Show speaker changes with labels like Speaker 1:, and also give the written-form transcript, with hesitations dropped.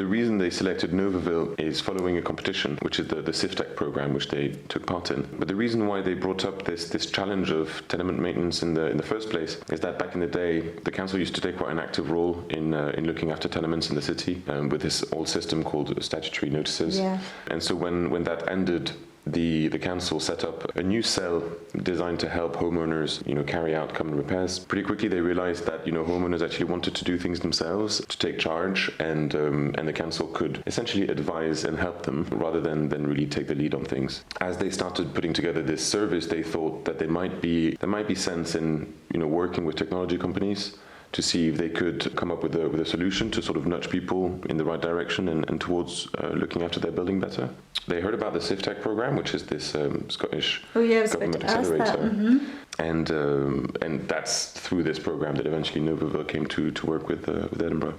Speaker 1: the reason they selected Novoville is following a competition, which is the CIFTEC program, which they took part in. But the reason why they brought up this challenge of tenement maintenance in the first place is that back in the day, the council used to take quite an active role in looking after tenements in the city with this old system called statutory notices.
Speaker 2: Yeah.
Speaker 1: And so when that ended, the council set up a new cell designed to help homeowners, carry out common repairs. Pretty quickly, they realized that, homeowners actually wanted to do things themselves, to take charge, and the council could essentially advise and help them rather than really take the lead on things. As they started putting together this service, they thought that there might be sense in, working with technology companies to see if they could come up with a solution to sort of nudge people in the right direction and towards looking after their building better. They heard about the CIFTEC program, which is this Scottish government accelerator. And that's through this program that eventually Novoville came to work with Edinburgh.